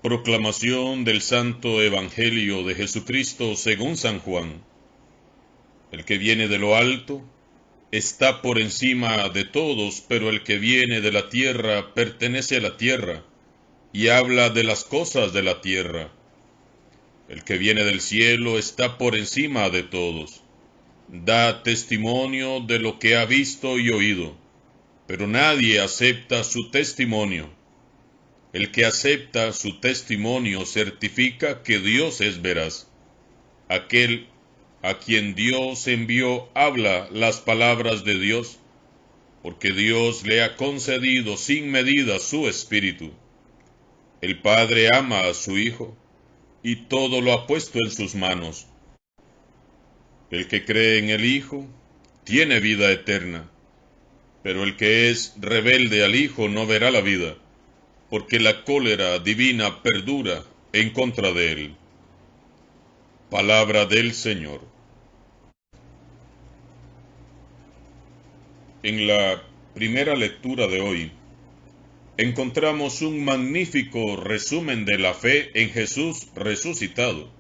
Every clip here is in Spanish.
Proclamación del Santo Evangelio de Jesucristo según San Juan. El que viene de lo alto está por encima de todos, pero el que viene de la tierra pertenece a la tierra y habla de las cosas de la tierra. El que viene del cielo está por encima de todos. Da testimonio de lo que ha visto y oído, pero nadie acepta su testimonio. El que acepta su testimonio certifica que Dios es veraz. Aquel a quien Dios envió habla las palabras de Dios, porque Dios le ha concedido sin medida su Espíritu. El Padre ama a su Hijo, y todo lo ha puesto en sus manos. El que cree en el Hijo tiene vida eterna, pero el que es rebelde al Hijo no verá la vida, porque la cólera divina perdura en contra de él. Palabra del Señor. En la primera lectura de hoy, encontramos un magnífico resumen de la fe en Jesús resucitado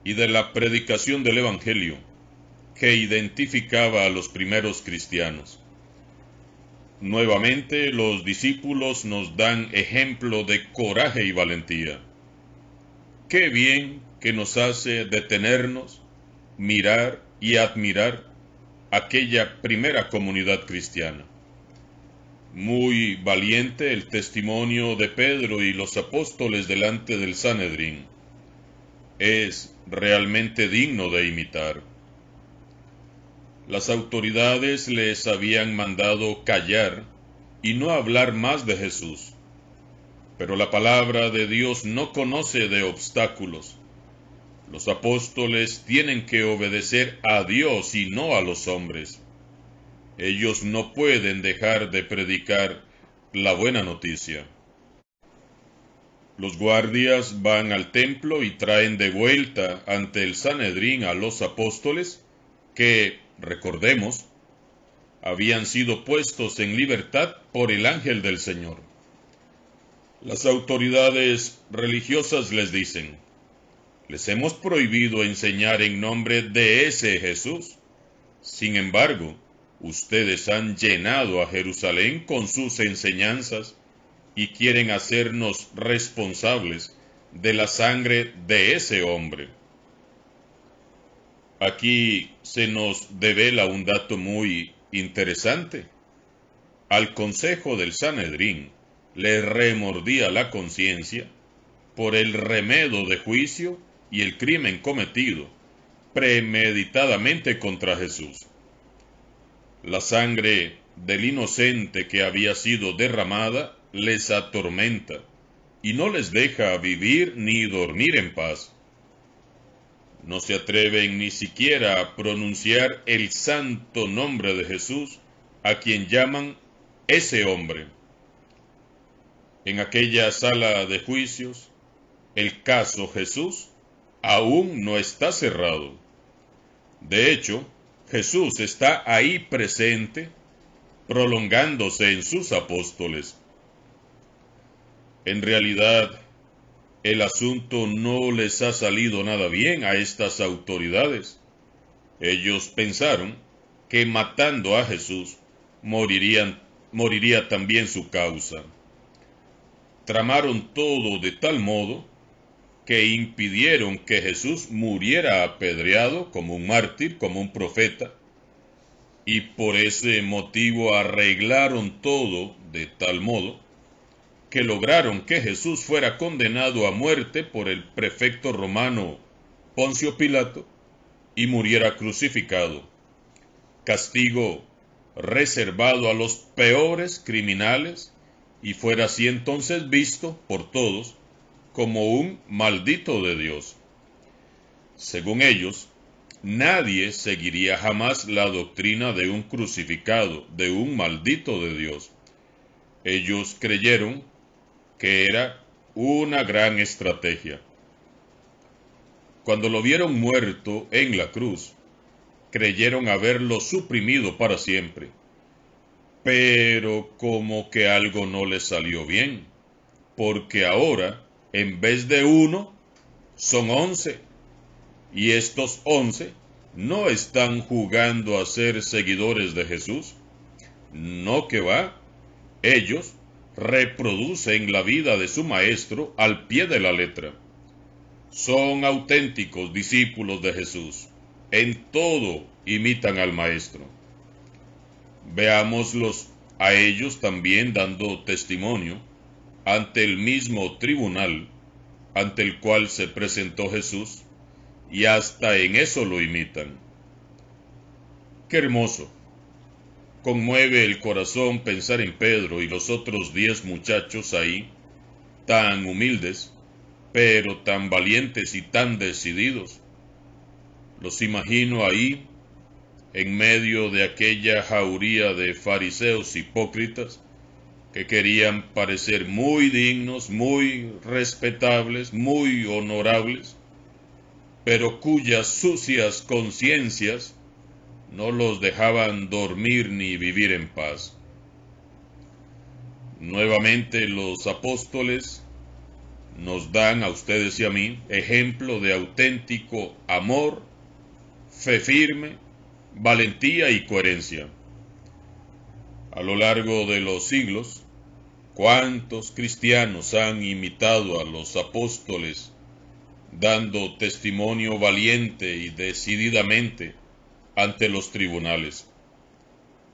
y de la predicación del Evangelio que identificaba a los primeros cristianos. Nuevamente, los discípulos nos dan ejemplo de coraje y valentía. Qué bien que nos hace detenernos, mirar y admirar aquella primera comunidad cristiana. Muy valiente el testimonio de Pedro y los apóstoles delante del Sanedrín. Es realmente digno de imitar. Las autoridades les habían mandado callar y no hablar más de Jesús. Pero la palabra de Dios no conoce de obstáculos. Los apóstoles tienen que obedecer a Dios y no a los hombres. Ellos no pueden dejar de predicar la buena noticia. Los guardias van al templo y traen de vuelta ante el Sanedrín a los apóstoles que, recordemos, habían sido puestos en libertad por el ángel del Señor. Las autoridades religiosas les dicen: les hemos prohibido enseñar en nombre de ese Jesús. Sin embargo, ustedes han llenado a Jerusalén con sus enseñanzas y quieren hacernos responsables de la sangre de ese hombre. Aquí se nos devela un dato muy interesante. Al consejo del Sanedrín le remordía la conciencia por el remedo de juicio y el crimen cometido premeditadamente contra Jesús. La sangre del inocente que había sido derramada les atormenta y no les deja vivir ni dormir en paz. No se atreven ni siquiera a pronunciar el santo nombre de Jesús, a quien llaman ese hombre. En aquella sala de juicios, el caso Jesús aún no está cerrado. De hecho, Jesús está ahí presente, prolongándose en sus apóstoles. En realidad, el asunto no les ha salido nada bien a estas autoridades. Ellos pensaron que matando a Jesús moriría también su causa. Tramaron todo de tal modo que impidieron que Jesús muriera apedreado como un mártir, como un profeta, y por ese motivo arreglaron todo de tal modo que lograron que Jesús fuera condenado a muerte por el prefecto romano Poncio Pilato y muriera crucificado, castigo reservado a los peores criminales, y fuera así entonces visto por todos como un maldito de Dios. Según ellos, nadie seguiría jamás la doctrina de un crucificado, de un maldito de Dios. Ellos creyeron que era una gran estrategia. Cuando lo vieron muerto en la cruz, creyeron haberlo suprimido para siempre. Pero como que algo no les salió bien, porque ahora En vez de uno, son 11. Y estos 11 no están jugando a ser seguidores de Jesús. No, que va. Ellos reproducen la vida de su maestro al pie de la letra. Son auténticos discípulos de Jesús. En todo imitan al maestro. Veámoslos a ellos también dando testimonio ante el mismo tribunal ante el cual se presentó Jesús, y hasta en eso lo imitan. Qué hermoso. Conmueve el corazón pensar en Pedro y los otros 10 muchachos ahí, tan humildes, pero tan valientes y tan decididos. Los imagino ahí, en medio de aquella jauría de fariseos hipócritas, que querían parecer muy dignos, muy respetables, muy honorables, pero cuyas sucias conciencias no los dejaban dormir ni vivir en paz. Nuevamente los apóstoles nos dan a ustedes y a mí ejemplo de auténtico amor, fe firme, valentía y coherencia. A lo largo de los siglos, ¿cuántos cristianos han imitado a los apóstoles, dando testimonio valiente y decididamente ante los tribunales?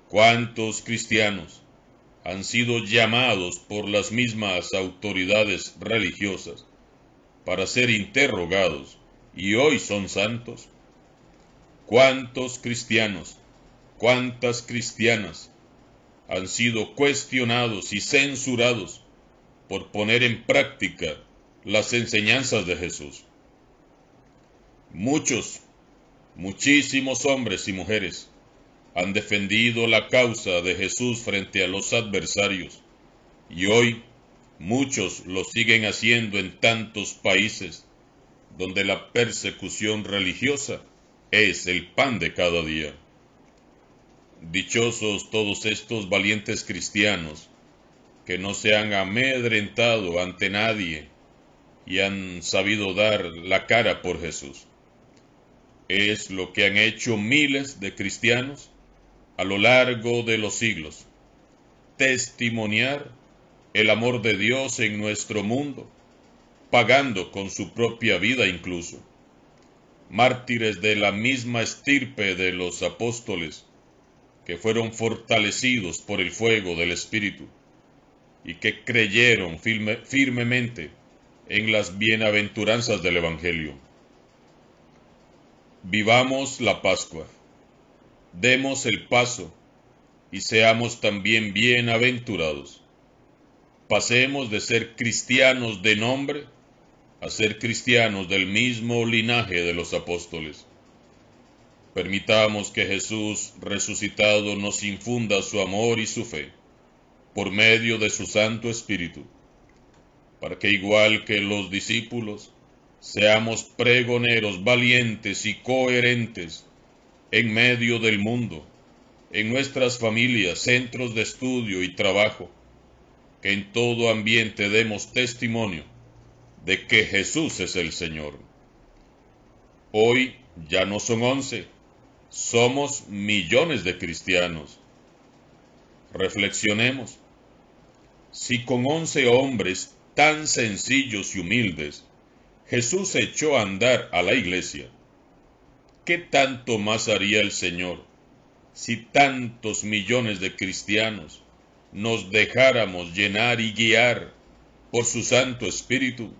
¿Cuántos cristianos han sido llamados por las mismas autoridades religiosas para ser interrogados y hoy son santos? ¿Cuántos cristianos, cuántas cristianas han sido cuestionados y censurados por poner en práctica las enseñanzas de Jesús? Muchísimos hombres y mujeres han defendido la causa de Jesús frente a los adversarios, y hoy muchos lo siguen haciendo en tantos países donde la persecución religiosa es el pan de cada día. Dichosos todos estos valientes cristianos que no se han amedrentado ante nadie y han sabido dar la cara por Jesús. Es lo que han hecho miles de cristianos a lo largo de los siglos. Testimoniar el amor de Dios en nuestro mundo, pagando con su propia vida incluso. Mártires de la misma estirpe de los apóstoles, que fueron fortalecidos por el fuego del Espíritu y que creyeron firmemente en las bienaventuranzas del Evangelio. Vivamos la Pascua, demos el paso y seamos también bienaventurados. Pasemos de ser cristianos de nombre a ser cristianos del mismo linaje de los apóstoles. Permitamos que Jesús resucitado nos infunda su amor y su fe por medio de su Santo Espíritu, para que igual que los discípulos, seamos pregoneros valientes y coherentes en medio del mundo, en nuestras familias, centros de estudio y trabajo, que en todo ambiente demos testimonio de que Jesús es el Señor. Hoy ya no son 11, somos millones de cristianos. Reflexionemos. Si con 11 hombres tan sencillos y humildes Jesús echó a andar a la iglesia, ¿qué tanto más haría el Señor si tantos millones de cristianos nos dejáramos llenar y guiar por su Santo Espíritu?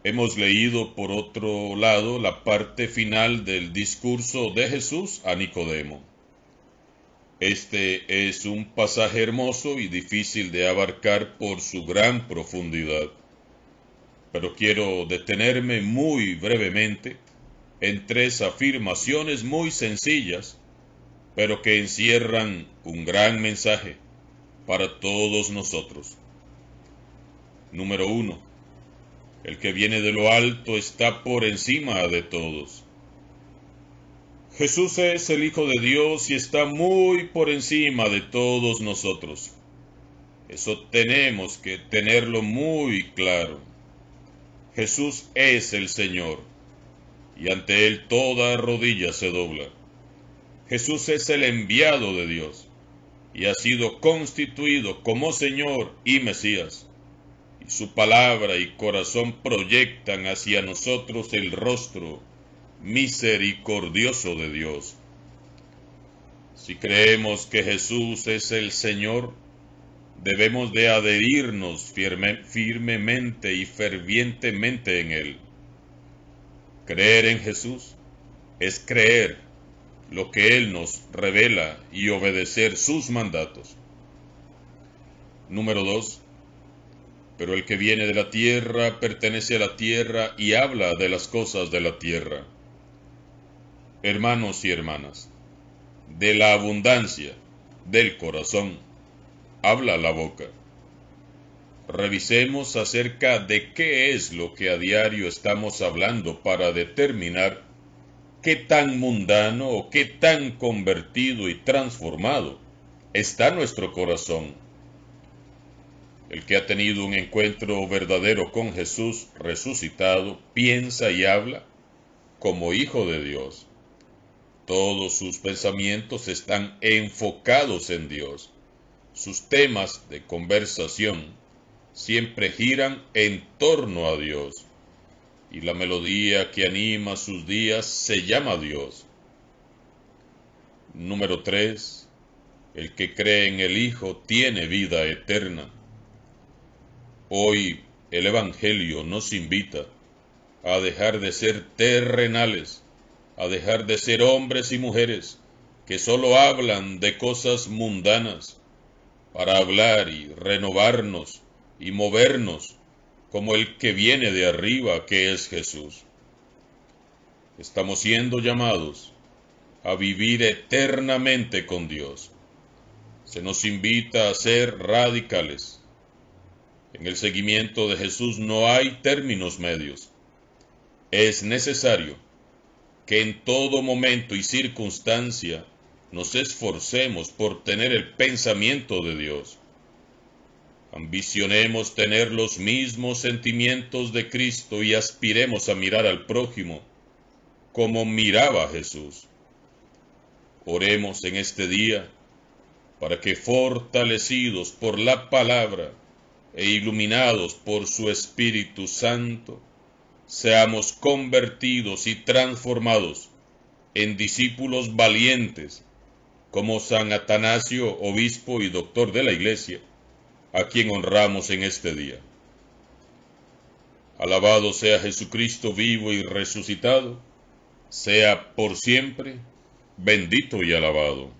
Hemos leído, por otro lado, la parte final del discurso de Jesús a Nicodemo. Este es un pasaje hermoso y difícil de abarcar por su gran profundidad, pero quiero detenerme muy brevemente en 3 afirmaciones muy sencillas, pero que encierran un gran mensaje para todos nosotros. Número 1. El que viene de lo alto está por encima de todos. Jesús es el Hijo de Dios y está muy por encima de todos nosotros. Eso tenemos que tenerlo muy claro. Jesús es el Señor, y ante Él toda rodilla se dobla. Jesús es el enviado de Dios, y ha sido constituido como Señor y Mesías. Y su palabra y corazón proyectan hacia nosotros el rostro misericordioso de Dios. Si creemos que Jesús es el Señor, debemos de adherirnos firmemente y fervientemente en Él. Creer en Jesús es creer lo que Él nos revela y obedecer sus mandatos. Número 2. Pero el que viene de la tierra pertenece a la tierra y habla de las cosas de la tierra. Hermanos y hermanas, de la abundancia del corazón habla la boca. Revisemos acerca de qué es lo que a diario estamos hablando para determinar qué tan mundano o qué tan convertido y transformado está nuestro corazón. El que ha tenido un encuentro verdadero con Jesús resucitado piensa y habla como hijo de Dios. Todos sus pensamientos están enfocados en Dios. Sus temas de conversación siempre giran en torno a Dios. Y la melodía que anima sus días se llama Dios. Número 3. El que cree en el Hijo tiene vida eterna. Hoy el Evangelio nos invita a dejar de ser terrenales, a dejar de ser hombres y mujeres que solo hablan de cosas mundanas, para hablar y renovarnos y movernos como el que viene de arriba, que es Jesús. Estamos siendo llamados a vivir eternamente con Dios. Se nos invita a ser radicales. En el seguimiento de Jesús no hay términos medios. Es necesario que en todo momento y circunstancia nos esforcemos por tener el pensamiento de Dios. Ambicionemos tener los mismos sentimientos de Cristo y aspiremos a mirar al prójimo como miraba Jesús. Oremos en este día para que, fortalecidos por la palabra e iluminados por su Espíritu Santo, seamos convertidos y transformados en discípulos valientes, como San Atanasio, obispo y doctor de la Iglesia, a quien honramos en este día. Alabado sea Jesucristo vivo y resucitado, sea por siempre bendito y alabado.